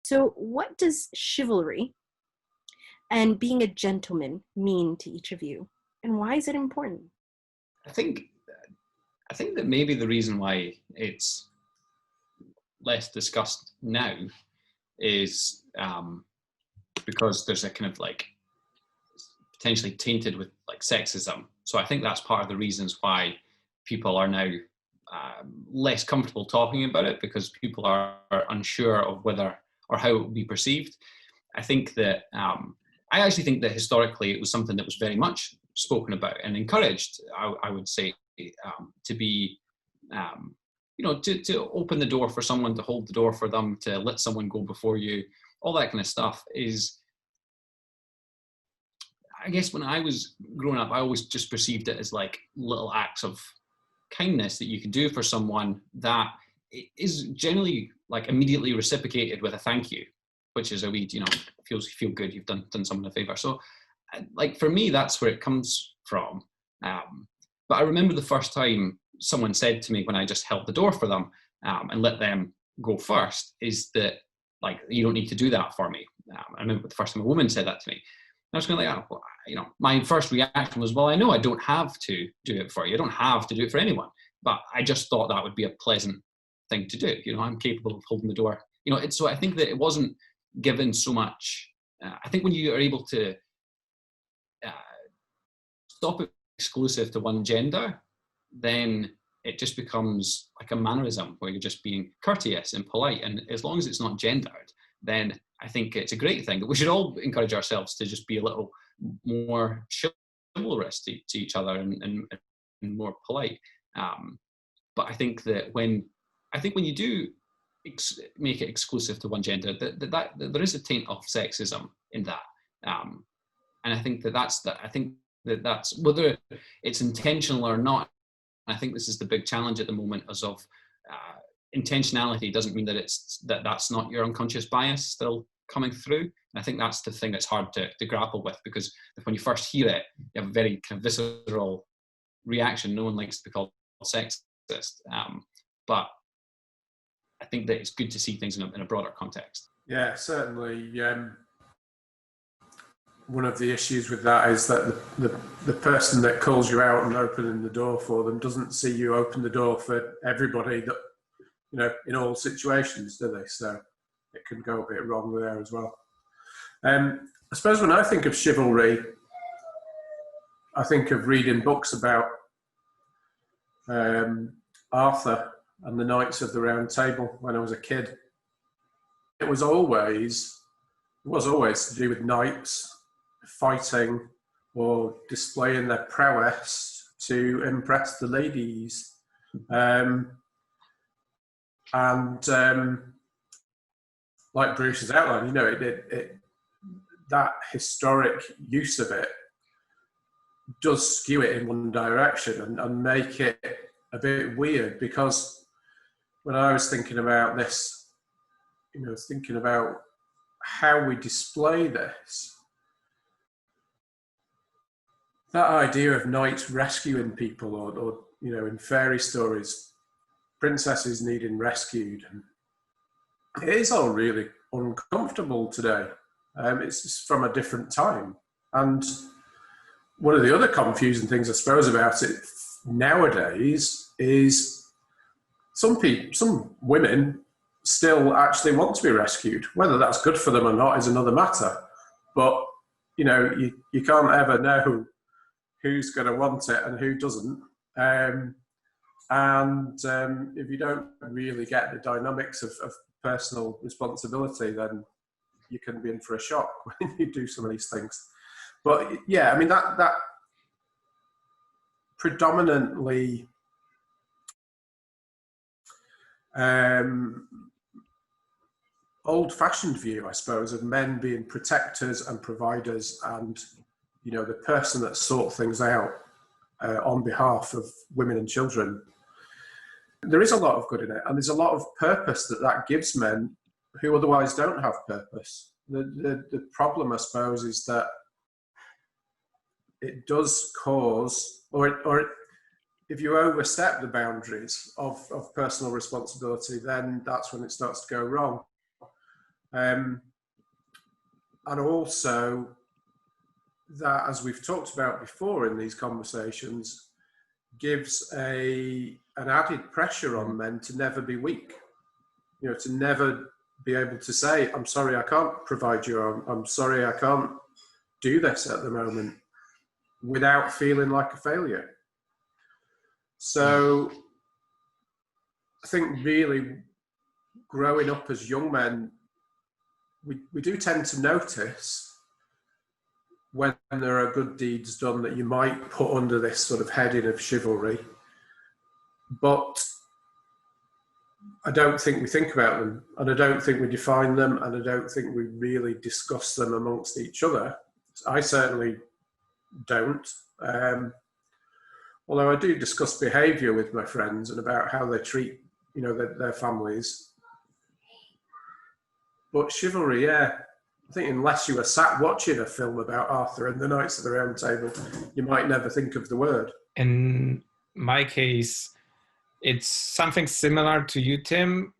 So what does chivalry and being a gentleman mean to each of you? And why is it important? I think that maybe the reason why it's less discussed now is because there's a kind of like potentially tainted with like sexism. So I think that's part of the reasons why people are now less comfortable talking about it, because people are unsure of whether or how it will be perceived. I think that I actually think that historically it was something that was very much spoken about and encouraged. I would say to be, to open the door for someone, to hold the door for them, to let someone go before you. All that kind of stuff is, I guess when I was growing up, I always just perceived it as like little acts of kindness that you can do for someone that is generally like immediately reciprocated with a thank you, which is a wee, feel good, you've done someone a favor. So like for me, that's where it comes from. But I remember the first time someone said to me when I just held the door for them and let them go first, is that like, you don't need to do that for me. I remember the first time a woman said that to me. I was going like, my first reaction was, well, I know I don't have to do it for you. I don't have to do it for anyone. But I just thought that would be a pleasant thing to do. I'm capable of holding the door. So I think that it wasn't given so much. I think when you are able to stop it exclusive to one gender, then it just becomes like a mannerism where you're just being courteous and polite. And as long as it's not gendered, then I think it's a great thing. We should all encourage ourselves to just be a little more chivalrous to each other and more polite. But I think that when you do make it exclusive to one gender, that there is a taint of sexism in that. And I think that's whether it's intentional or not. I think this is the big challenge at the moment, as of intentionality doesn't mean that that's not your unconscious bias still coming through. And I think that's the thing that's hard to grapple with, because when you first hear it, you have a very kind of visceral reaction. No one likes to be called sexist. But I think that it's good to see things in a broader context. Yeah, certainly. One of the issues with that is that the person that calls you out and opening the door for them doesn't see you open the door for everybody, that in all situations, do they? So it can go a bit wrong there as well. I suppose when I think of chivalry, I think of reading books about Arthur and the Knights of the Round Table when I was a kid. It was always to do with knights fighting or displaying their prowess to impress the ladies. Like Bruce has outlined, that historic use of it does skew it in one direction and make it a bit weird, because when I was thinking about this, thinking about how we display this, that idea of knights rescuing people, or in fairy stories, princesses needing rescued, it is all really uncomfortable today. It's just from a different time. And one of the other confusing things, I suppose, about it nowadays is some women still actually want to be rescued. Whether that's good for them or not is another matter. But you can't ever know who's going to want it and who doesn't. If you don't really get the dynamics of personal responsibility, then you can be in for a shock when you do some of these things. But yeah, I mean, that predominantly old-fashioned view, I suppose, of men being protectors and providers, and the person that sort things out on behalf of women and children. There is a lot of good in it, and there's a lot of purpose that gives men who otherwise don't have purpose. The problem, I suppose, is that it does cause, or if you overstep the boundaries of personal responsibility, then that's when it starts to go wrong. And also that, as we've talked about before in these conversations, gives an added pressure on men to never be weak. You know, to never be able to say, I'm sorry, I can't provide you, I'm sorry, I can't do this at the moment, without feeling like a failure. So I think really growing up as young men, we do tend to notice when there are good deeds done that you might put under this sort of heading of chivalry, but I don't think we think about them, and I don't think we define them, and I don't think we really discuss them amongst each other. I certainly don't. Although I do discuss behaviour with my friends and about how they treat, you know, their families. But chivalry, yeah, I think unless you were sat watching a film about Arthur and the Knights of the Round Table, you might never think of the word. In my case, it's something similar to you, Tim.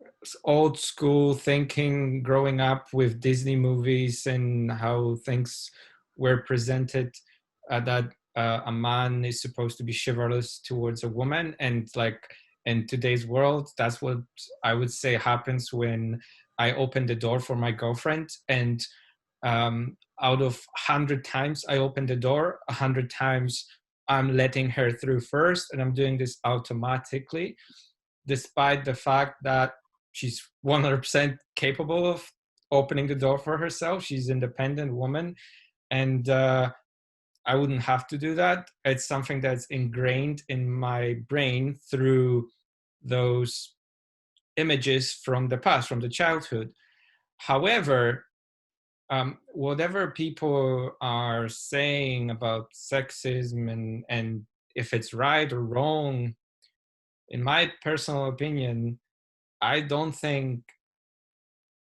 Old school thinking, growing up with Disney movies and how things were presented, that a man is supposed to be chivalrous towards a woman. And like in today's world, that's what I would say happens when I open the door for my girlfriend. And out of 100 times I open the door, 100 times I'm letting her through first, and I'm doing this automatically, despite the fact that she's 100% capable of opening the door for herself. She's an independent woman, and I wouldn't have to do that. It's something that's ingrained in my brain through those images from the past, from the childhood. However, whatever people are saying about sexism and if it's right or wrong, in my personal opinion, I don't think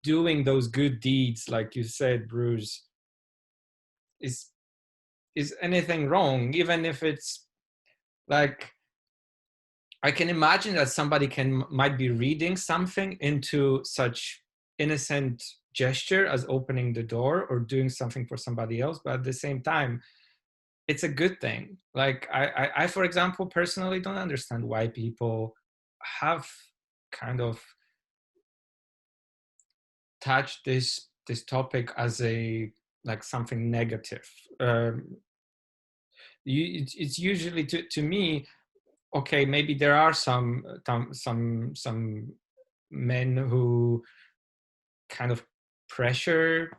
doing those good deeds, like you said, Bruce, is anything wrong, even if it's like, I can imagine that somebody might be reading something into such innocent gesture as opening the door or doing something for somebody else, but at the same time, it's a good thing. Like I for example, personally don't understand why people have kind of touched this topic as like something negative. It's usually to me, okay, maybe there are some men who kind of pressure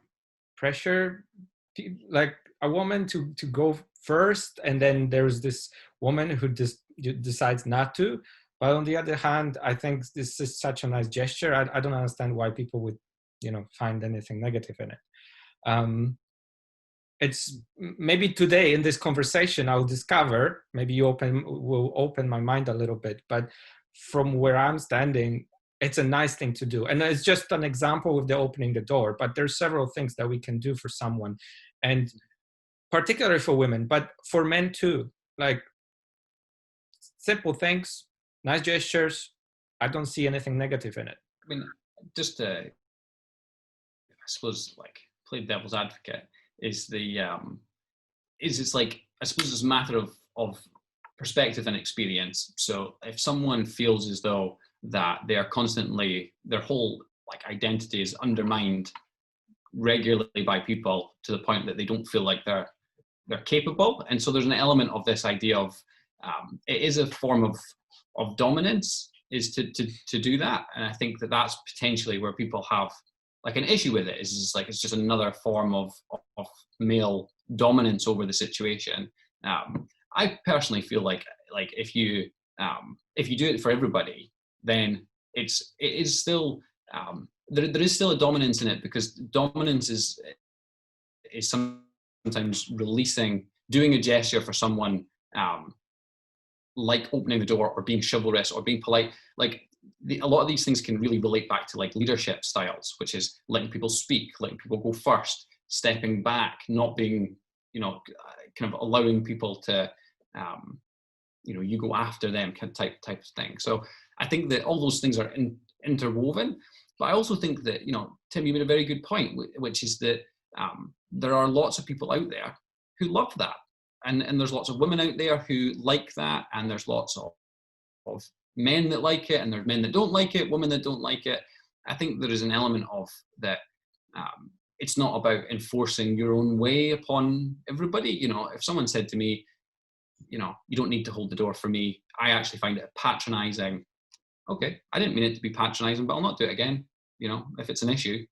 like a woman to go first, and then there's this woman who just decides not to. But on the other hand, I think this is such a nice gesture. I don't understand why people would, you know, find anything negative in it. It's maybe today in this conversation I'll discover, maybe will open my mind a little bit, but from where I'm standing, it's a nice thing to do. And it's just an example of the opening the door, but there's several things that we can do for someone, and particularly for women, but for men too. Like simple things, nice gestures. I don't see anything negative in it. I mean, just to, I suppose, like, play devil's advocate, is it's like, I suppose it's a matter of perspective and experience. So if someone feels as though that they are constantly, their whole like identity is undermined regularly by people to the point that they don't feel like they're capable, and so there's an element of this idea of it is a form of dominance, is to do that. And I think that that's potentially where people have like an issue with it, is just like it's just another form of male dominance over the situation. I personally feel like if you do it for everybody, then it is still there is still a dominance in it, because dominance is sometimes doing a gesture for someone, like opening the door or being chivalrous or being polite. Like a lot of these things can really relate back to like leadership styles, which is letting people speak, letting people go first, stepping back, not being, kind of allowing people to, you go after them type of thing. So I think that all those things are interwoven. But I also think that, Tim, you made a very good point, which is that there are lots of people out there who love that. And there's lots of women out there who like that. And there's lots of men that like it. And there's men that don't like it, women that don't like it. I think there is an element of that. It's not about enforcing your own way upon everybody. If someone said to me, you don't need to hold the door for me, I actually find it patronizing. Okay, I didn't mean it to be patronizing, but I'll not do it again. If it's an issue,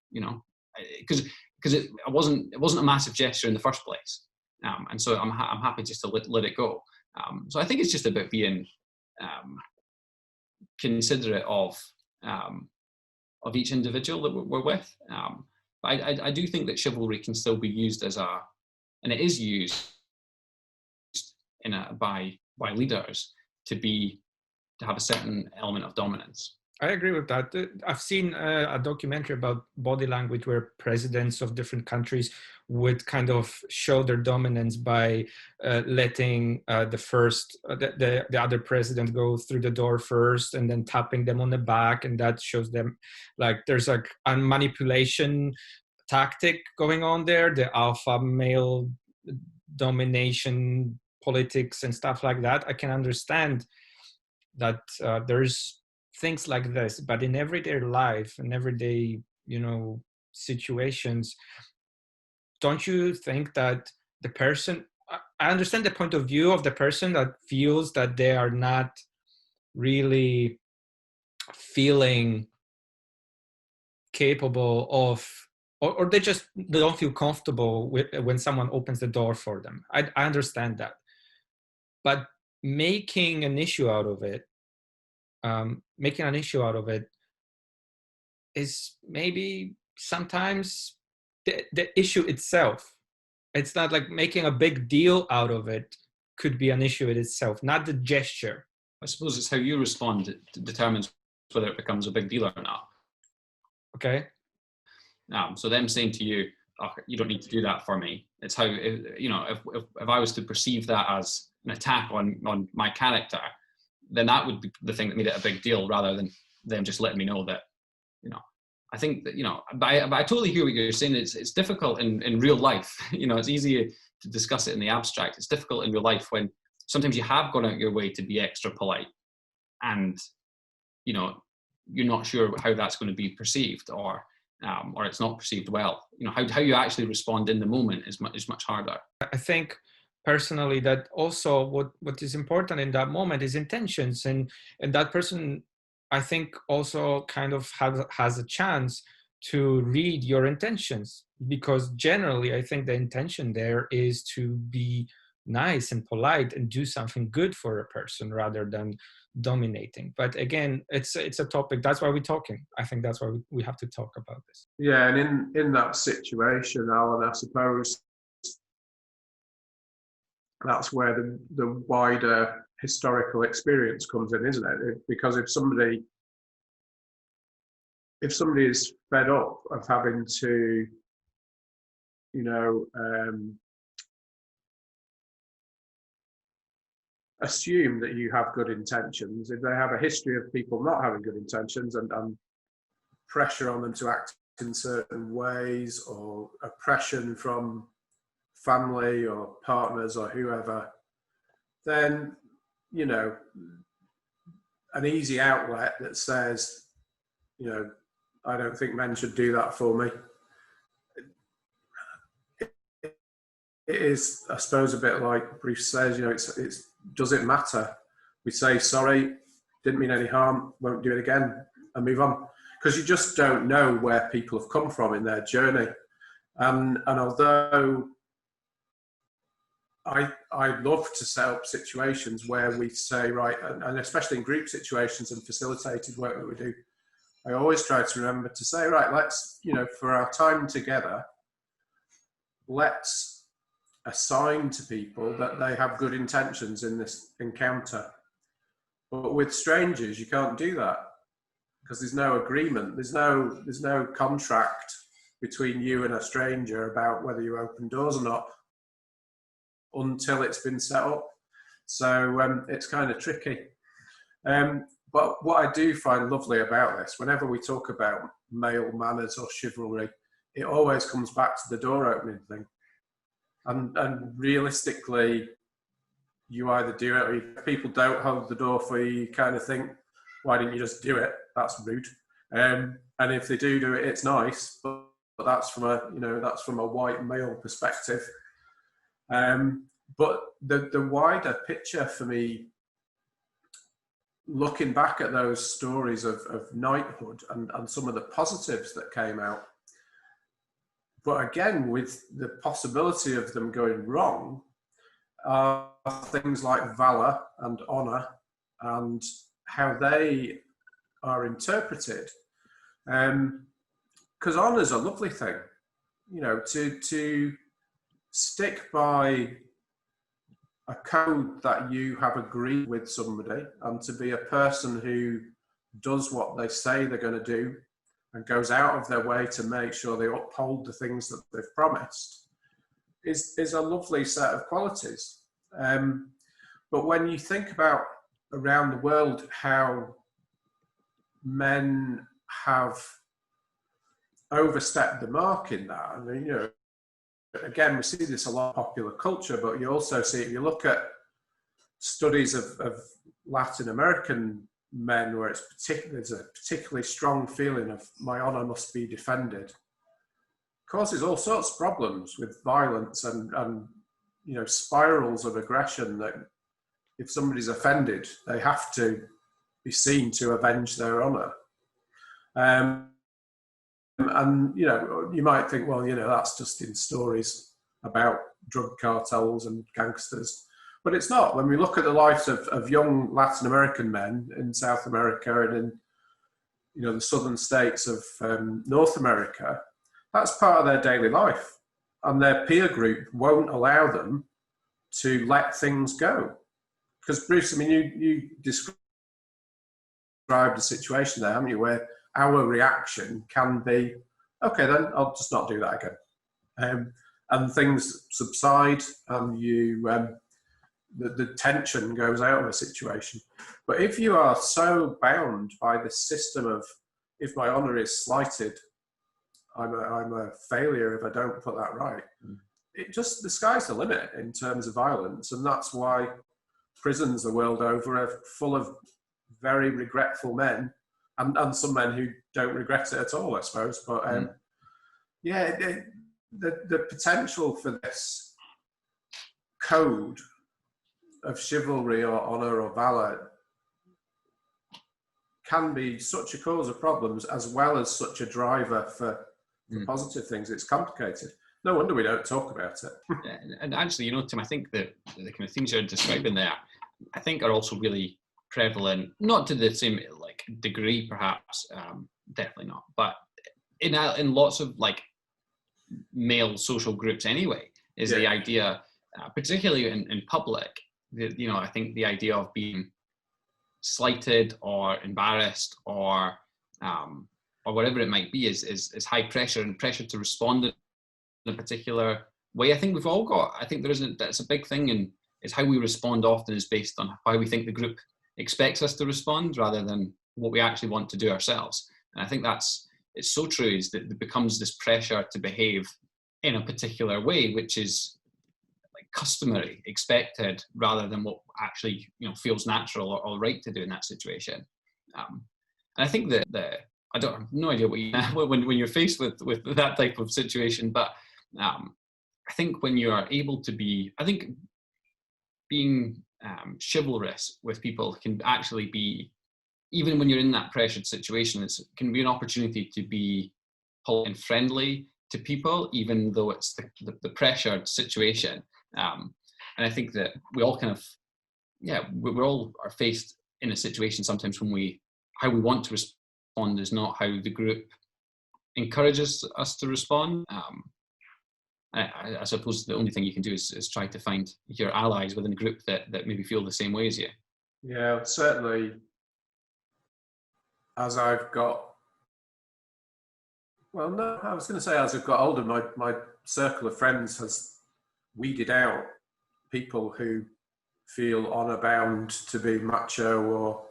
because it wasn't a massive gesture in the first place, and so I'm happy just to let it go. So I think it's just about being considerate of each individual that we're with. But I do think that chivalry can still be used and it is used by leaders to have a certain element of dominance. I agree with that. I've seen a documentary about body language where presidents of different countries would kind of show their dominance by letting the other president go through the door first and then tapping them on the back, and that shows them like there's a manipulation tactic going on there, the alpha male domination politics and stuff like that. I can understand that there's things like this, but in everyday life and everyday, situations, don't you think that the person, I understand the point of view of the person that feels that they are not really feeling capable of, or they don't feel comfortable when someone opens the door for them. I understand that. But making an issue out of it is maybe sometimes the issue itself. It's not like making a big deal out of it could be an issue in itself, not the gesture. I suppose it's how you respond that determines whether it becomes a big deal or not. Okay. So them saying to you, oh, you don't need to do that for me. It's how, if I was to perceive that as an attack on my character, then that would be the thing that made it a big deal rather than them just letting me know that, I think that, but I totally hear what you're saying. It's difficult in real life. It's easy to discuss it in the abstract. It's difficult in real life when sometimes you have gone out your way to be extra polite and, you're not sure how that's going to be perceived or it's not perceived well. How you actually respond in the moment is much harder. I think personally that also what is important in that moment is intentions, and that person, I think, also kind of has a chance to read your intentions, because generally I think the intention there is to be nice and polite and do something good for a person rather than dominating. But again, it's a topic. That's why we're talking. I think that's why we have to talk about this. Yeah, and in that situation, Alan, I suppose that's where the wider historical experience comes in, isn't it? Because if somebody is fed up of having to, assume that you have good intentions, if they have a history of people not having good intentions and pressure on them to act in certain ways, or oppression from family or partners or whoever, then, an easy outlet that says, I don't think men should do that for me. It is, I suppose, a bit like Bruce says, it's does it matter? We say, sorry, didn't mean any harm, won't do it again, and move on. Because you just don't know where people have come from in their journey. And although I love to set up situations where we say, right, and especially in group situations and facilitated work that we do, I always try to remember to say, right, let's, for our time together, let's assign to people that they have good intentions in this encounter. But with strangers, you can't do that because there's no agreement. There's no contract between you and a stranger about whether you open doors or not until it's been set up. So it's kind of tricky. But what I do find lovely about this, whenever we talk about male manners or chivalry, it always comes back to the door opening thing. And realistically, you either do it, or if people don't hold the door for you, you kind of think, why didn't you just do it? That's rude. And if they do it, it's nice, but that's from a white male perspective. But the wider picture for me, looking back at those stories of knighthood and some of the positives that came out, but again, with the possibility of them going wrong, are things like valour and honour and how they are interpreted. Because honour's a lovely thing, to stick by a code that you have agreed with somebody, and to be a person who does what they say they're going to do and goes out of their way to make sure they uphold the things that they've promised, is a lovely set of qualities. But when you think about around the world how men have overstepped the mark in that, I mean, again, we see this a lot in popular culture, but you also see, if you look at studies of Latin American men where there's a particularly strong feeling of my honour must be defended, causes all sorts of problems with violence and spirals of aggression that if somebody's offended, they have to be seen to avenge their honour. And you might think, well, that's just in stories about drug cartels and gangsters, but it's not. When we look at the lives of young Latin American men in South America and in the southern states of North America, that's part of their daily life, and their peer group won't allow them to let things go. Because Bruce, I mean, you described a situation there, haven't you, where our reaction can be, okay, then I'll just not do that again. And things subside, and the tension goes out of a situation. But if you are so bound by the system of, if my honour is slighted, I'm a failure if I don't put that right. The sky's the limit in terms of violence, and that's why prisons the world over are full of very regretful men, and some men who don't regret it at all, I suppose. But the potential for this code of chivalry or honour or valour can be such a cause of problems, as well as such a driver for positive things. It's complicated. No wonder we don't talk about it. And actually, Tim, I think that the kind of things you're describing there, I think are also really prevalent, not to the same degree perhaps, definitely not, but in lots of male social groups anyway, is the idea, particularly in public, I think the idea of being slighted or embarrassed or whatever it might be is high pressure, and pressure to respond in a particular way. I think we've all got, that's a big thing, and is how we respond often is based on how we think the group expects us to respond rather than what we actually want to do ourselves. And I think it's so true, is that it becomes this pressure to behave in a particular way, which is customary, expected, rather than what actually feels natural or right to do in that situation. And I think that I have no idea what you when you're faced with that type of situation, but I think when you are able to be, being chivalrous with people can actually be, even when you're in that pressured situation, it can be an opportunity to be polite and friendly to people, even though it's the pressured situation. And I think that we all kind of, we all are faced in a situation sometimes when how we want to respond is not how the group encourages us to respond. I suppose the only thing you can do is try to find your allies within a group that maybe feel the same way as you. Yeah, certainly. As I've got, as I've got older, my circle of friends has weeded out people who feel honour bound to be macho or,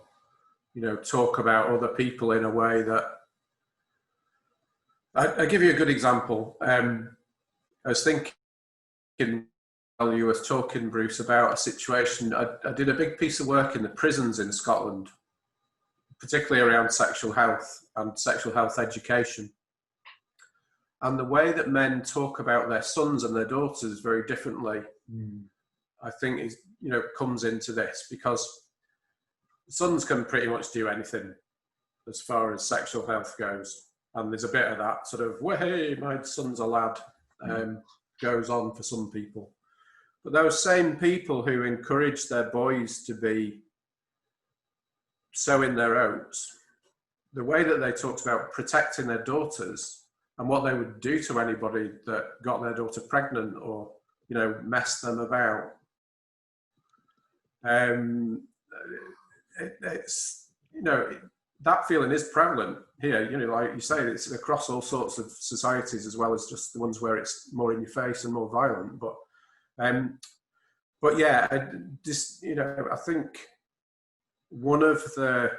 talk about other people in a way that I give you a good example. I was thinking while you were talking, Bruce, about a situation. I did a big piece of work in the prisons in Scotland, particularly around sexual health and sexual health education. And the way that men talk about their sons and their daughters very differently, I think is, comes into this, because sons can pretty much do anything as far as sexual health goes. And there's a bit of that sort of, well, hey, my son's a lad, goes on for some people. But those same people who encourage their boys to be sowing their oats, the way that they talked about protecting their daughters and what they would do to anybody that got their daughter pregnant or, messed them about. It's, that feeling is prevalent here, like you say, it's across all sorts of societies as well as just the ones where it's more in your face and more violent. But yeah, I think one of the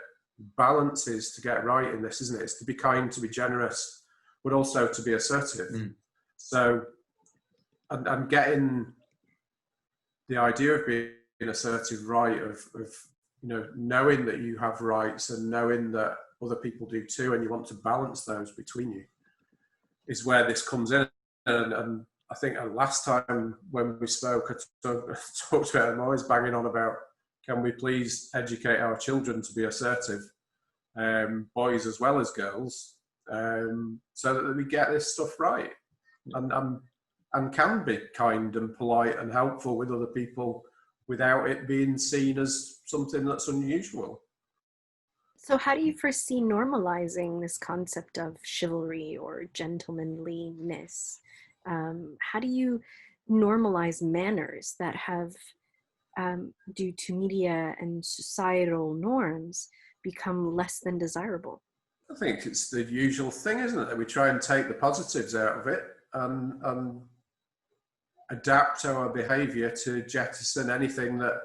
balances to get right in this, isn't it? Is to be kind, to be generous, but also to be assertive. So I'm getting the idea of being assertive right, of knowing that you have rights and knowing that other people do too, and you want to balance those between you, is where this comes in. And I think last time when we spoke, I talked about, I'm always banging on about, can we please educate our children to be assertive, boys as well as girls, so that we get this stuff right, and can be kind and polite and helpful with other people without it being seen as something that's unusual. So how do you foresee normalizing this concept of chivalry or gentlemanliness? How do you normalize manners that have, due to media and societal norms, become less than desirable? I think it's the usual thing, isn't it? That we try and take the positives out of it and adapt our behaviour to jettison anything that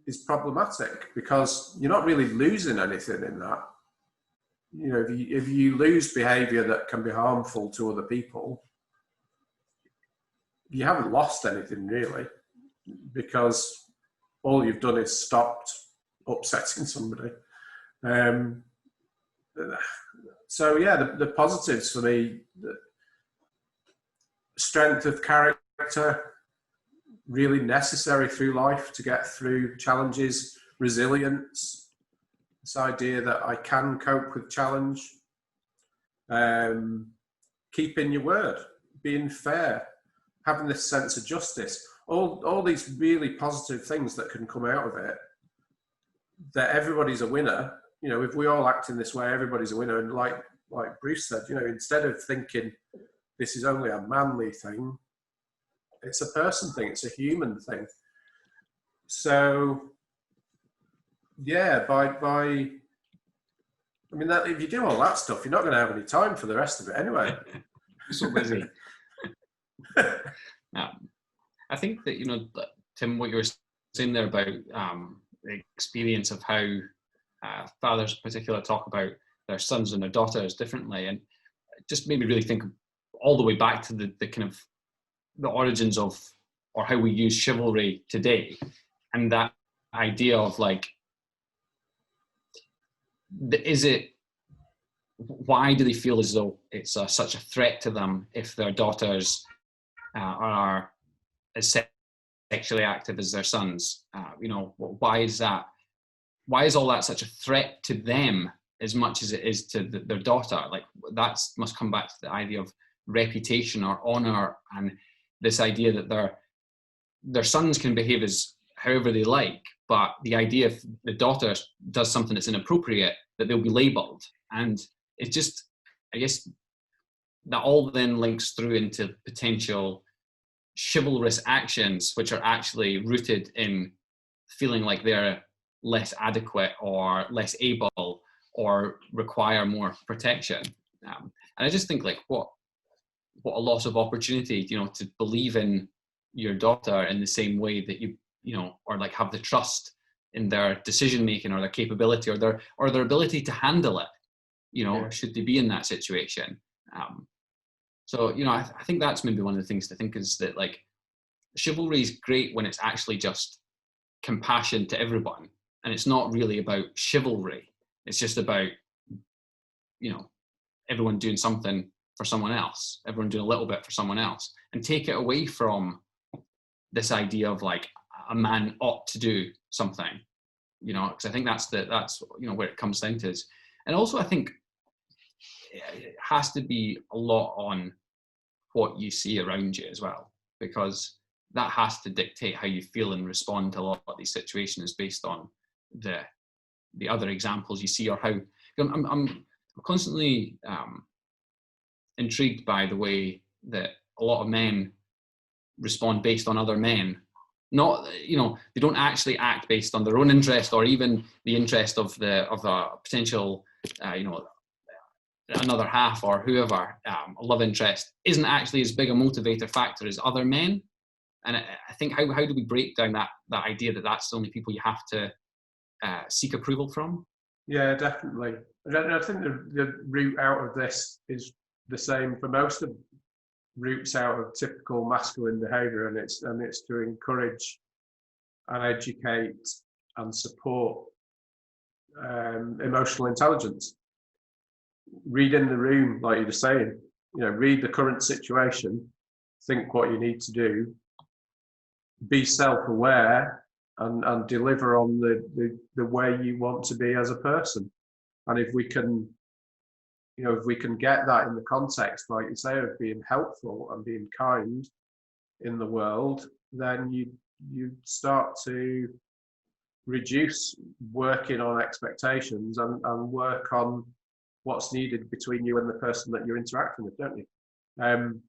is problematic, because you're not really losing anything in that. If you lose behaviour that can be harmful to other people, you haven't lost anything really, because all you've done is stopped upsetting somebody. So yeah, the positives for me: strength of character, really necessary through life to get through challenges; resilience, this idea that I can cope with challenge; keeping your word, being fair, having this sense of justice, all these really positive things that can come out of it, that everybody's a winner. If we all act in this way, everybody's a winner. And like Bruce said, instead of thinking this is only a manly thing, it's a person thing, it's a human thing. So yeah, if you do all that stuff, you're not going to have any time for the rest of it anyway. So busy. I think that, Tim, what you were saying there about the experience of how fathers in particular talk about their sons and their daughters differently, and it just made me really think all the way back to the kind of the origins of, or how we use chivalry today, and that idea of like, why do they feel as though it's such a threat to them if their daughters are as sexually active as their sons? Why is that? Why is all that such a threat to them as much as it is to their daughter? Like, that must come back to the idea of reputation or honor, and this idea that their sons can behave as however they like, but the idea if the daughter does something that's inappropriate, that they'll be labelled. And it's just, I guess, that all then links through into potential chivalrous actions, which are actually rooted in feeling like they're less adequate or less able or require more protection. And I just think, like, what a loss of opportunity, to believe in your daughter in the same way that you or like have the trust in their decision making or their capability or their ability to handle it, should they be in that situation. So, you know, I think that's maybe one of the things to think is that, like, chivalry is great when it's actually just compassion to everyone. And it's not really about chivalry. It's just about, you know, everyone doing something for someone else, everyone doing a little bit for someone else, and take it away from this idea of like a man ought to do something, you know, because I think that's you know, where it comes down to is. And also I think it has to be a lot on what you see around you as well, because that has to dictate how you feel and respond to a lot of these situations based on the other examples you see, or how I'm constantly intrigued by the way that a lot of men respond based on other men. Not, you know, they don't actually act based on their own interest or even the interest of a potential, you know, another half or whoever. A love interest isn't actually as big a motivator factor as other men. And I think how do we break down that idea that that's the only people you have to seek approval from? Yeah, definitely. I think the route out of this is the same for most of routes out of typical masculine behaviour, and it's to encourage and educate and support emotional intelligence. Read in the room, like you were saying. You know, read the current situation, think what you need to do, be self-aware, and deliver on the way you want to be as a person. And if we can, you know, if we can get that in the context, like you say, of being helpful and being kind in the world, then you start to reduce working on expectations and work on what's needed between you and the person that you're interacting with, don't you? And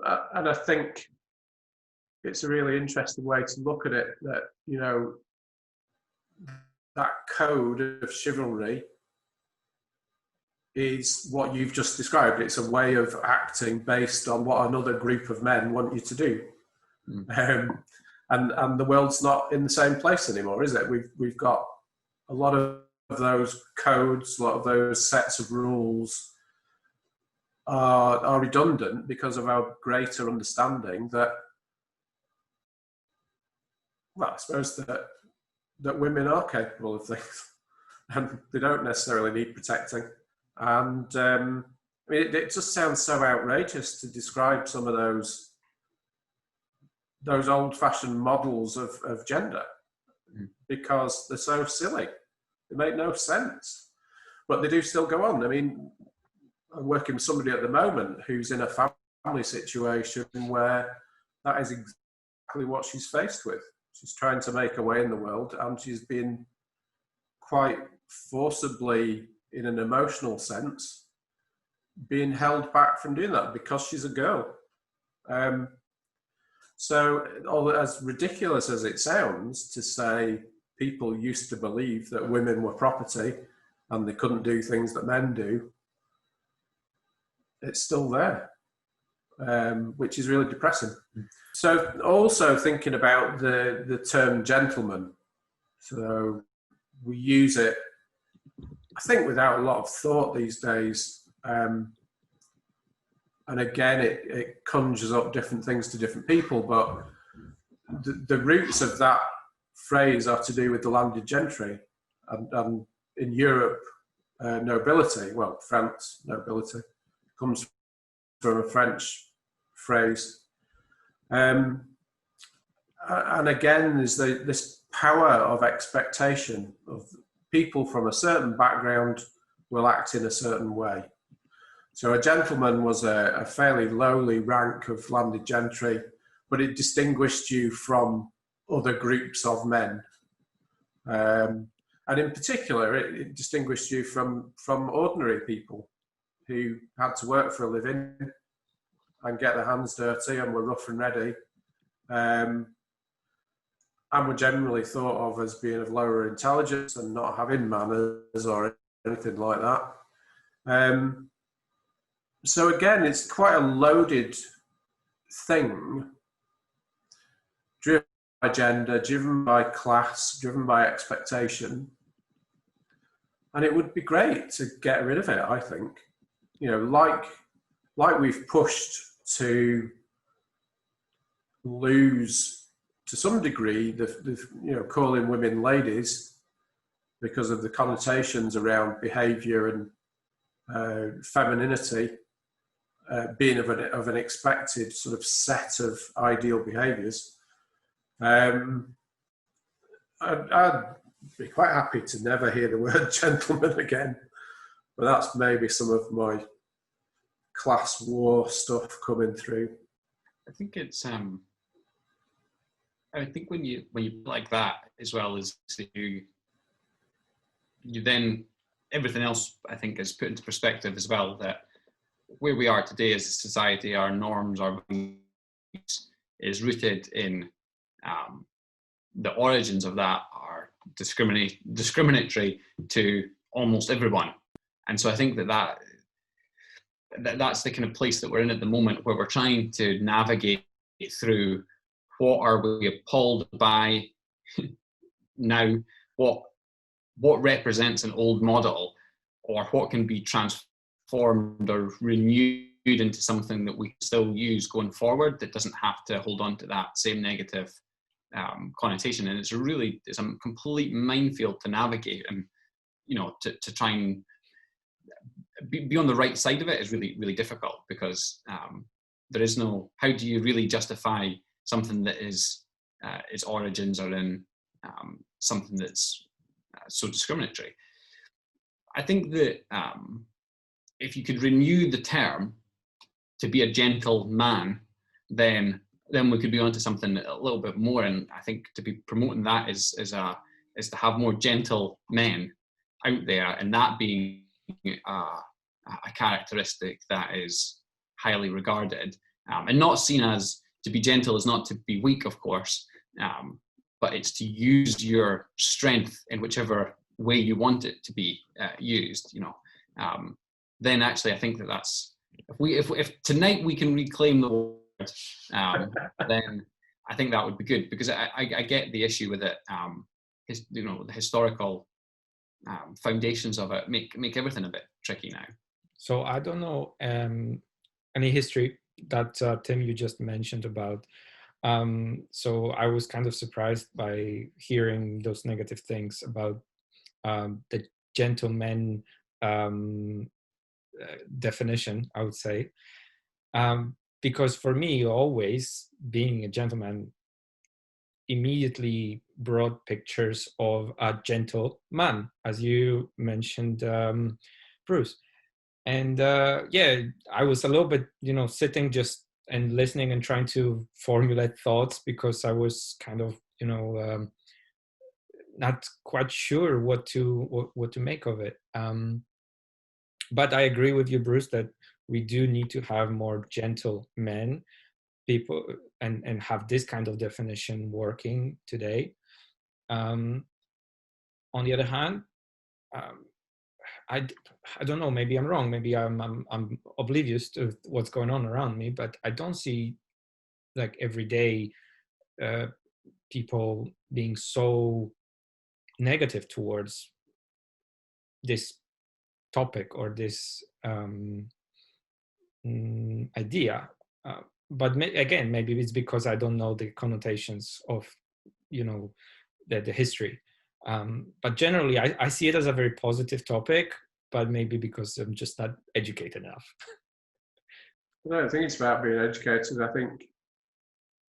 I think it's a really interesting way to look at it, that, you know, that code of chivalry is what you've just described. It's a way of acting based on what another group of men want you to do. And the world's not in the same place anymore, is it? We've got a lot of those codes, a lot of those sets of rules are redundant because of our greater understanding that, well, I suppose that women are capable of things and they don't necessarily need protecting. And I mean, it just sounds so outrageous to describe some of those old-fashioned models of gender, because they're so silly. They make no sense, but they do still go on. I mean, I'm working with somebody at the moment who's in a family situation where that is exactly what she's faced with. She's trying to make her way in the world, and she's been quite forcibly, in an emotional sense, being held back from doing that because she's a girl. So, as ridiculous as it sounds to say people used to believe that women were property and they couldn't do things that men do, it's still there, which is really depressing. So also thinking about the term gentleman. So we use it, I think, without a lot of thought these days. And again, it conjures up different things to different people, but the roots of that phrase are to do with the landed gentry, and in Europe, nobility, well, France, nobility, comes from a French phrase. And again, there's this power of expectation of people from a certain background will act in a certain way. So a gentleman was a fairly lowly rank of landed gentry, but it distinguished you from other groups of men. And in particular, it distinguished you from ordinary people who had to work for a living and get their hands dirty and were rough and ready, and were generally thought of as being of lower intelligence and not having manners or anything like that. So again, it's quite a loaded thing, driven by gender, driven by class, driven by expectation. And it would be great to get rid of it, I think. You know, like like we've pushed to lose, to some degree, the calling women ladies because of the connotations around behaviour and femininity being of an expected sort of set of ideal behaviours. I'd be quite happy to never hear the word gentleman again, but that's maybe some of my class war stuff coming through. I think it's I think when you like that, as well as you then everything else, I think, is put into perspective as well, that where we are today as a society, our norms, our beliefs, is rooted in the origins of that are discriminatory to almost everyone. And so I think that's the kind of place that we're in at the moment, where we're trying to navigate through what are we appalled by now, what represents an old model, or what can be transformed or renewed into something that we still use going forward that doesn't have to hold on to that same negative connotation. And it's a complete minefield to navigate, and to try and be on the right side of it is really, really difficult, because there is no, how do you really justify something that is its origins are in something that's so discriminatory. I think that if you could renew the term to be a gentleman, then we could be onto something a little bit more. And I think to be promoting that is to have more gentle men out there, and that being a characteristic that is highly regarded, and not seen as, to be gentle is not to be weak, of course, but it's to use your strength in whichever way you want it to be used. Then actually, I think that's, if tonight we can reclaim the word, then I think that would be good, because I get the issue with it. The historical foundations of it make everything a bit tricky now. So I don't know any history that Tim, you just mentioned about. So I was kind of surprised by hearing those negative things about the gentleman definition, I would say. Because for me, always being a gentleman immediately brought pictures of a gentle man, as you mentioned, Bruce. And I was a little bit, sitting just and listening and trying to formulate thoughts, because I was kind of, not quite sure what to make of it. But I agree with you, Bruce, that we do need to have more gentle men, people, and have this kind of definition working today. On the other hand, I don't know, maybe I'm wrong, maybe I'm oblivious to what's going on around me, but I don't see, like, every day people being so negative towards this topic or this idea. But again, maybe it's because I don't know the connotations of, the history. But generally, I see it as a very positive topic, but maybe because I'm just not educated enough. I don't think it's about being educated. I think,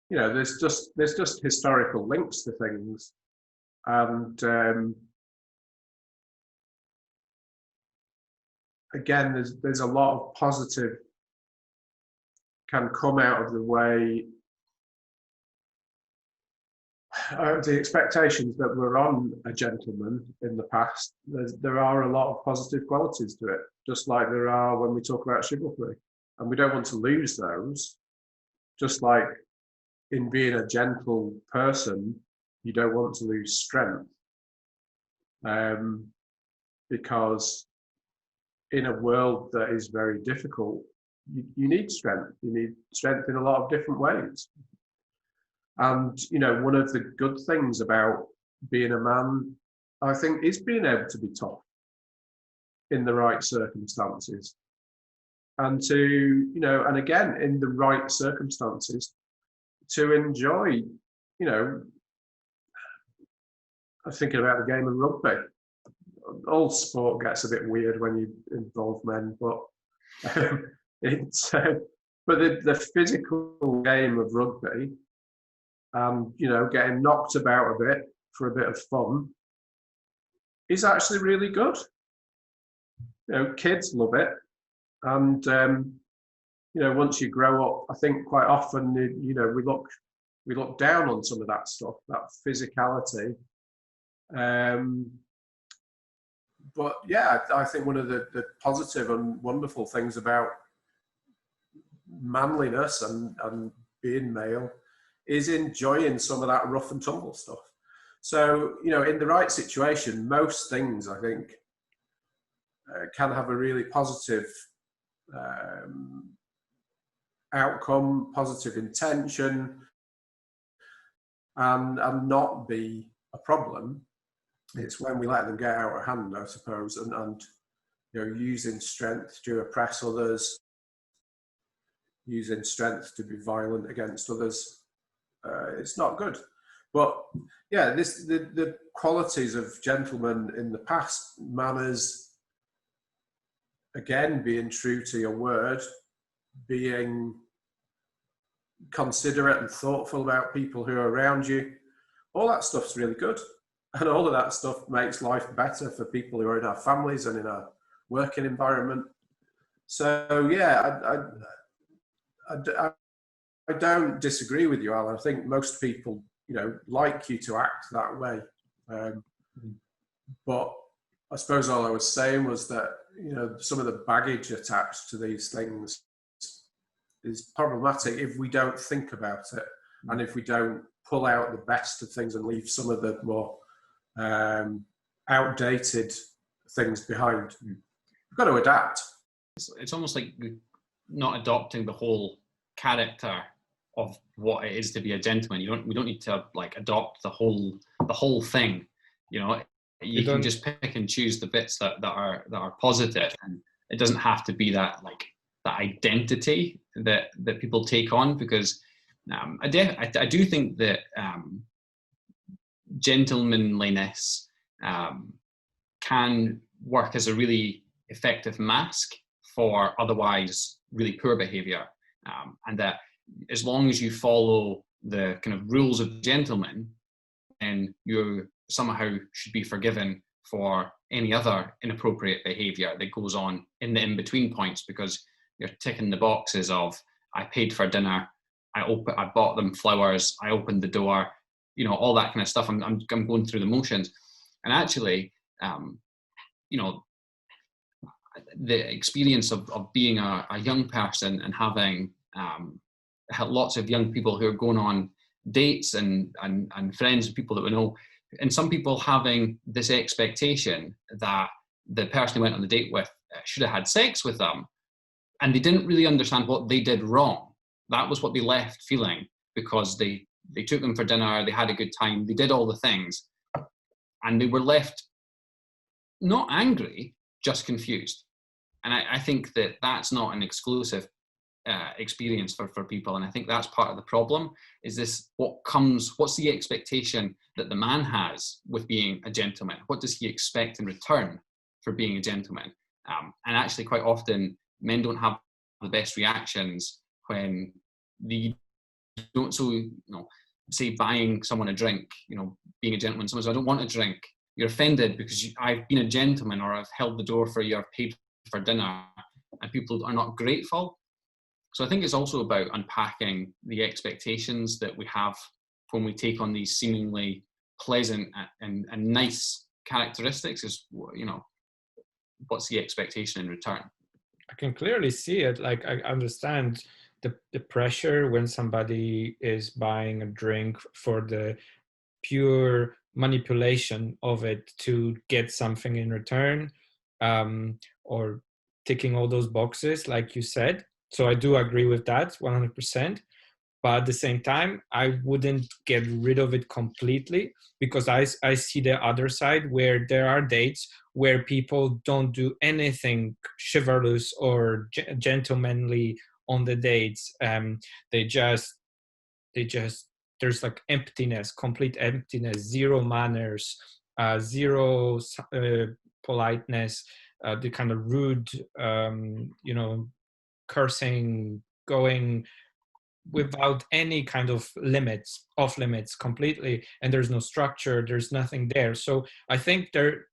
there's just historical links to things, and again, there's a lot of positive can come out of the way. The expectations that were on a gentleman in the past, there are a lot of positive qualities to it, just like there are when we talk about chivalry. And we don't want to lose those. Just like in being a gentle person, you don't want to lose strength. Because in a world that is very difficult, you need strength. You need strength in a lot of different ways. And, one of the good things about being a man, I think, is being able to be tough in the right circumstances. and to, you know, and again, in the right circumstances, to enjoy, you know, I'm thinking about the game of rugby. All sport gets a bit weird when you involve men, but it's but the physical game of rugby, you know, getting knocked about a bit for a bit of fun is actually really good. You know, kids love it, and you know, once you grow up, I think quite often, you know, we look down on some of that stuff, that physicality. But yeah, I think one of the positive and wonderful things about manliness and being male is enjoying some of that rough and tumble stuff. So, you know, in the right situation, most things, I think, can have a really positive outcome, positive intention, and not be a problem. It's when we let them get out of hand, I suppose, and you know, using strength to oppress others, using strength to be violent against others. It's not good. But yeah, the qualities of gentlemen in the past, manners, again, being true to your word, being considerate and thoughtful about people who are around you, all that stuff's really good. And all of that stuff makes life better for people who are in our families and in our working environment. So yeah, I don't disagree with you, Alan. I think most people, you know, like you to act that way. But I suppose all I was saying was that, you know, some of the baggage attached to these things is problematic if we don't think about it, and if we don't pull out the best of things and leave some of the more outdated things behind. We've got to adapt. It's almost like not adopting the whole character of what it is to be a gentleman. We don't need to like adopt the whole thing. You know, you can just pick and choose the bits that are positive, and it doesn't have to be that like that identity that people take on, because I do think that gentlemanliness can work as a really effective mask for otherwise really poor behavior, and that as long as you follow the kind of rules of gentlemen, then you somehow should be forgiven for any other inappropriate behavior that goes on in the in-between points, because you're ticking the boxes of I paid for dinner, I bought them flowers, I opened the door, you know, all that kind of stuff. I'm going through the motions. And actually, you know, the experience of being a young person and having lots of young people who are going on dates and friends and people that we know, and some people having this expectation that the person who went on the date with should have had sex with them, and they didn't really understand what they did wrong. That was what they left feeling, because they took them for dinner, they had a good time, they did all the things, and they were left not angry, just confused. And I think that that's not an exclusive experience for people. And I think that's part of the problem, is this, what's the expectation that the man has with being a gentleman? What does he expect in return for being a gentleman? And actually quite often men don't have the best reactions when they don't, so, you know, say buying someone a drink, you know, being a gentleman, someone says, I don't want a drink. You're offended because I've been a gentleman, or I've held the door for you, I've paid for dinner, and people are not grateful. So I think it's also about unpacking the expectations that we have when we take on these seemingly pleasant and nice characteristics. Is, you know, what's the expectation in return? I can clearly see it. Like, I understand the pressure when somebody is buying a drink for the pure manipulation of it to get something in return, or ticking all those boxes, like you said. So I do agree with that 100%. But at the same time, I wouldn't get rid of it completely, because I see the other side where there are dates where people don't do anything chivalrous or gentlemanly on the dates. They just, there's like emptiness, complete emptiness, zero manners, zero politeness, the kind of rude, cursing, going without any kind of limits, off limits completely, and there's no structure, there's nothing there. So I think the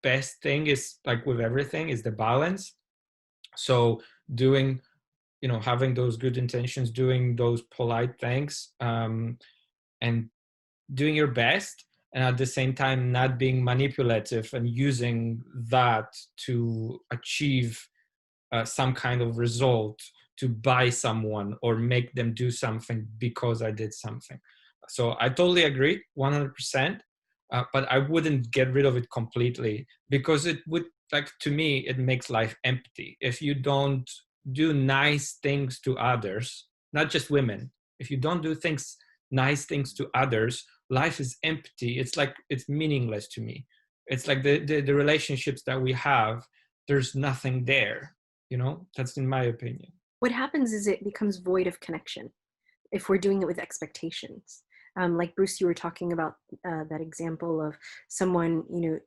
best thing is, like with everything, is the balance. So doing, having those good intentions, doing those polite things, and doing your best, and at the same time not being manipulative and using that to achieve some kind of result, to buy someone or make them do something because I did something. So I totally agree, 100%, but I wouldn't get rid of it completely, because it would, like, to me, it makes life empty. If you don't do nice things to others, not just women, if you don't do nice things to others, life is empty. It's like, it's meaningless to me. It's like the relationships that we have, there's nothing there. That's in my opinion. What happens is it becomes void of connection if we're doing it with expectations. Like Bruce, you were talking about that example of someone,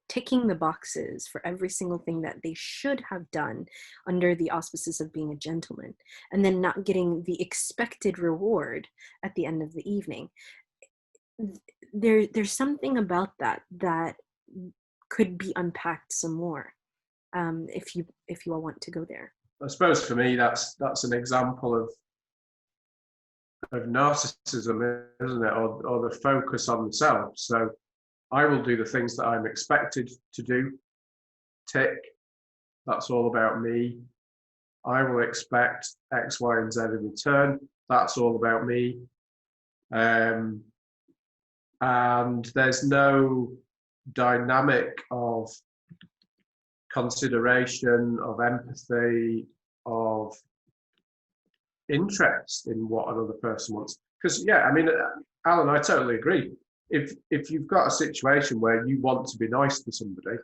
ticking the boxes for every single thing that they should have done under the auspices of being a gentleman, and then not getting the expected reward at the end of the evening. There's something about that could be unpacked some more, if you all want to go there. I suppose for me, that's an example of narcissism, isn't it? Or the focus on the self. So I will do the things that I'm expected to do. Tick. That's all about me. I will expect X, Y, and Z in return. That's all about me. And there's no dynamic of consideration, of empathy, of interest in what another person wants. Because Alan, I totally agree. If you've got a situation where you want to be nice to somebody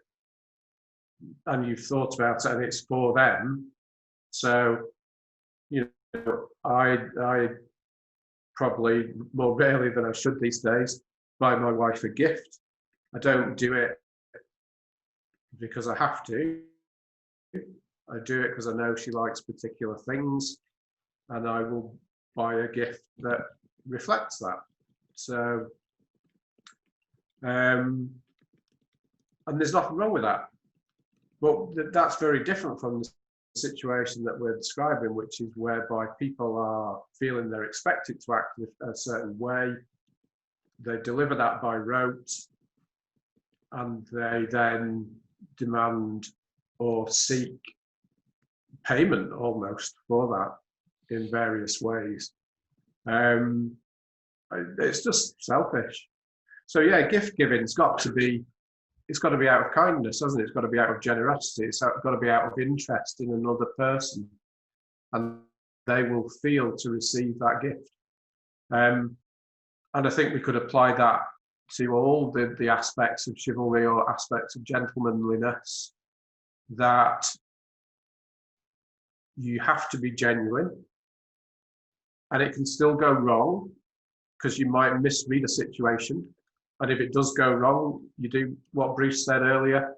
and you've thought about it and it's for them, so I probably more rarely than I should these days buy my wife a gift. I don't do it because I have to. I do it because I know she likes particular things, and I will buy a gift that reflects that. So, and there's nothing wrong with that. But that's very different from the situation that we're describing, which is whereby people are feeling they're expected to act a certain way. They deliver that by rote, and they then demand or seek payment almost for that in various ways. It's just selfish. So yeah, gift giving's got to be out of kindness, hasn't it? It's got to be out of generosity. It's got to be out of interest in another person, and they will feel to receive that gift. And I think we could apply that to all the aspects of chivalry or aspects of gentlemanliness, that you have to be genuine, and it can still go wrong because you might misread a situation. And if it does go wrong, you do what Bruce said earlier.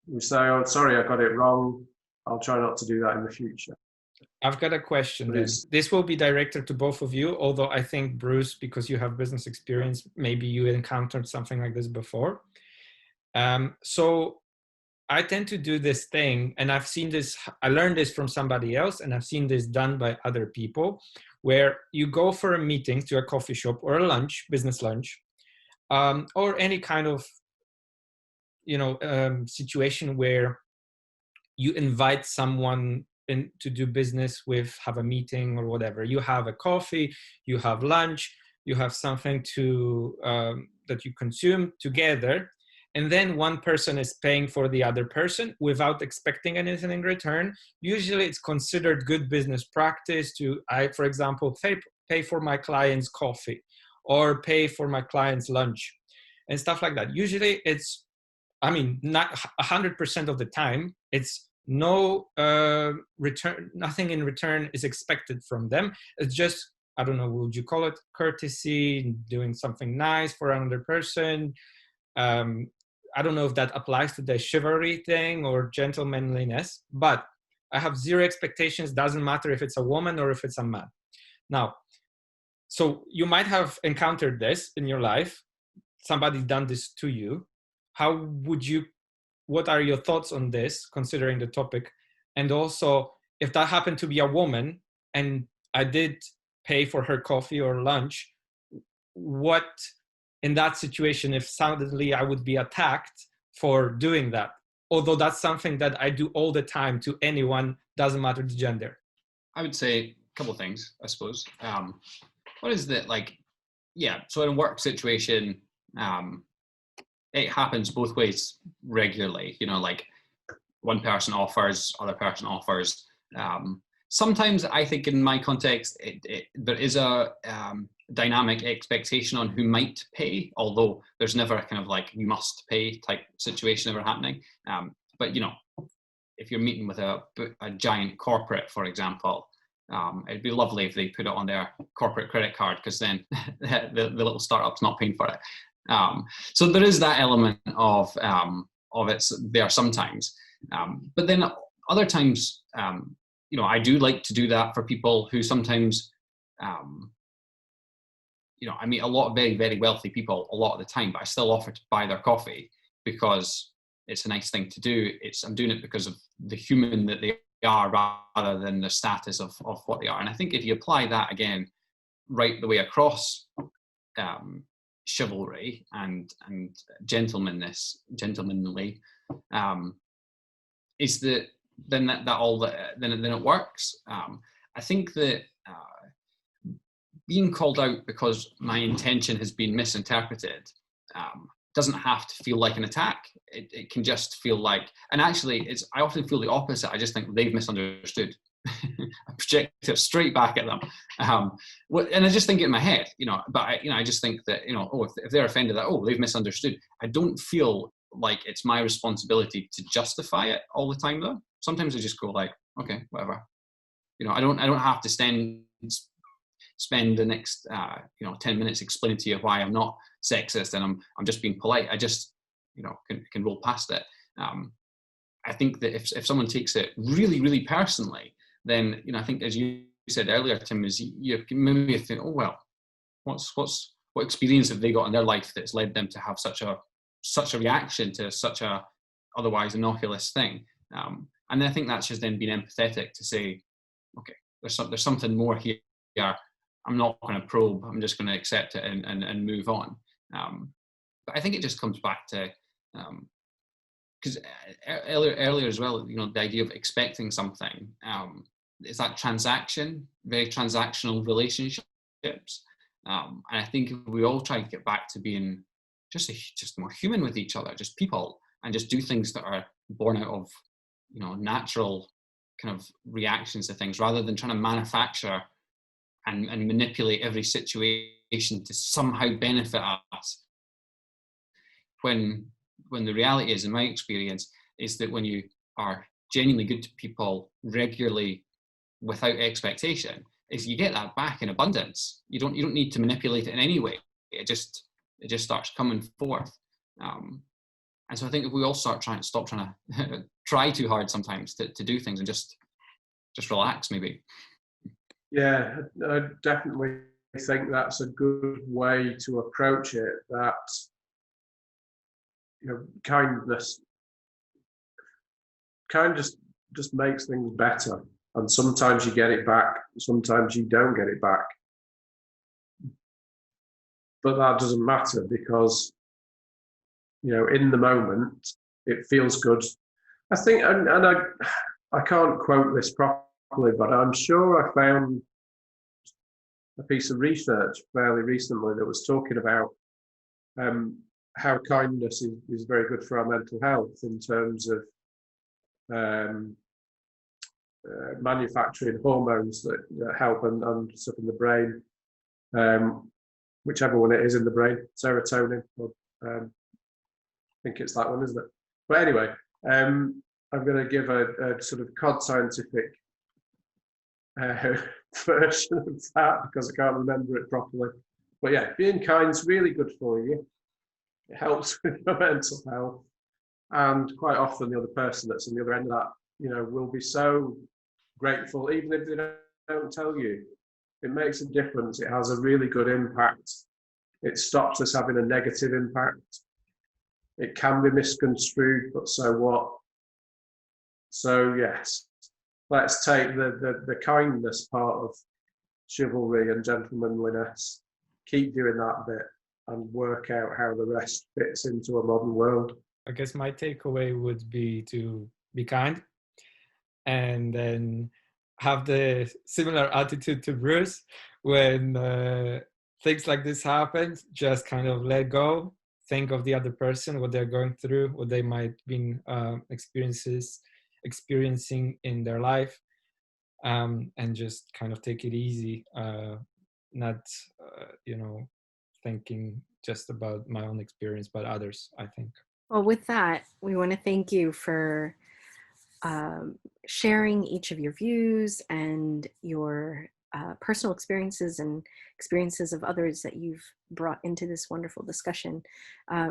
You say, "Oh, sorry, I got it wrong. I'll try not to do that in the future." I've got a question then. This will be directed to both of you, although I think, Bruce, because you have business experience, maybe you encountered something like this before. So I tend to do this thing, and I've seen this, I learned this from somebody else, and I've seen this done by other people, where you go for a meeting to a coffee shop or a lunch, business lunch, or any kind of, situation where you invite someone in to do business with, have a meeting or whatever. You have a coffee, you have lunch, you have something to that you consume together, and then one person is paying for the other person without expecting anything in return, usually it's considered good business practice to, for example, pay for my client's coffee or pay for my client's lunch and stuff like that. Usually it's, I mean, not 100% of the time, it's no return, nothing in return is expected from them. It's just, I don't know, would you call it courtesy, doing something nice for another person? I don't know if that applies to the chivalry thing or gentlemanliness, but I have zero expectations. Doesn't matter if it's a woman or if it's a man. Now, so you might have encountered this in your life. Somebody's done this to you. How would you, what are your thoughts on this, considering the topic? And also, if that happened to be a woman and I did pay for her coffee or lunch, what, in that situation, if suddenly I would be attacked for doing that, although that's something that I do all the time to anyone, doesn't matter the gender? I would say a couple of things, I suppose. What is that, like, yeah, so in a work situation, it happens both ways regularly, you know, like one person offers, other person offers. Sometimes I think in my context, there is a dynamic expectation on who might pay, although there's never a kind of like you must pay type situation ever happening. But you know, if you're meeting with a giant corporate, for example, it'd be lovely if they put it on their corporate credit card, because then the little startup's not paying for it. So there is that element of it's there sometimes, but then other times, you know, I do like to do that for people who sometimes, you know, I meet a lot of very, very wealthy people a lot of the time, but I still offer to buy their coffee because it's a nice thing to do. I'm doing it because of the human that they are rather than the status of what they are. And I think if you apply that again, right the way across chivalry and gentlemanly, is that then it works. I think that being called out because my intention has been misinterpreted doesn't have to feel like an attack. It can just feel like, and actually I often feel the opposite. I just think they've misunderstood. I project it straight back at them. And I just think it in my head, you know, but I just think that, you know, if they're offended that, they've misunderstood. I don't feel like it's my responsibility to justify it all the time though. Sometimes I just go like, okay, whatever. You know, I don't have to spend the next 10 minutes explaining to you why I'm not sexist and I'm just being polite. I just, you know, can roll past it. I think that if someone takes it really, really personally, then, you know, I think as you said earlier, Tim, is you maybe think, oh well, what experience have they got in their life that's led them to have such a reaction to such a otherwise innocuous thing? And I think that's just then being empathetic to say, okay, there's something more here. I'm not going to probe. I'm just going to accept it and move on. But I think it just comes back to, because earlier as well, you know, the idea of expecting something, is that transaction, very transactional relationships. And I think if we all try to get back to being just more human with each other, just people, and just do things that are born out of, you know, natural kind of reactions to things, rather than trying to manufacture and manipulate every situation to somehow benefit us. When the reality is, in my experience, is that when you are genuinely good to people regularly without expectation, is you get that back in abundance. You don't need to manipulate it in any way. It just starts coming forth. And so I think if we all stop trying to try too hard sometimes to do things and just relax, maybe. Yeah, I definitely think that's a good way to approach it. That, you know, kindness just makes things better. And sometimes you get it back, sometimes you don't get it back. But that doesn't matter, because, you know, in the moment, it feels good. I think, and I can't quote this properly, but I'm sure I found a piece of research fairly recently that was talking about how kindness is very good for our mental health in terms of manufacturing hormones that help and stuff in the brain, whichever one it is in the brain, serotonin, or, I think it's that one, isn't it? But anyway, I'm going to give a sort of cod scientific version of that because I can't remember it properly. But yeah, being kind is really good for you. It helps with your mental health. And quite often the other person that's on the other end of that, will be so grateful, even if they don't tell you. It makes a difference. It has a really good impact. It stops us having a negative impact. It can be misconstrued, but so what? So yes, let's take the kindness part of chivalry and gentlemanliness, keep doing that bit, and work out how the rest fits into a modern world. I guess my takeaway would be to be kind, and then have the similar attitude to Bruce when things like this happen. Just kind of let go, think of the other person, what they're going through, what they might be experiencing in their life, and just kind of take it easy, not thinking just about my own experience but others, I think. Well, with that, we want to thank you for sharing each of your views and your personal experiences and experiences of others that you've brought into this wonderful discussion.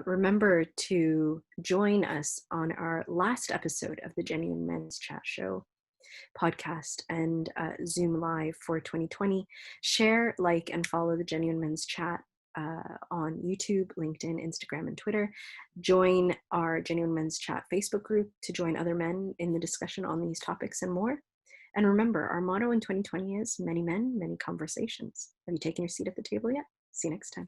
Remember to join us on our last episode of the Genuine Men's Chat Show podcast and Zoom Live for 2020. Share, like, and follow the Genuine Men's Chat on YouTube, LinkedIn, Instagram, and Twitter. Join our Genuine Men's Chat Facebook group to join other men in the discussion on these topics and more. And remember, our motto in 2020 is many men, many conversations. Have you taken your seat at the table yet? See you next time.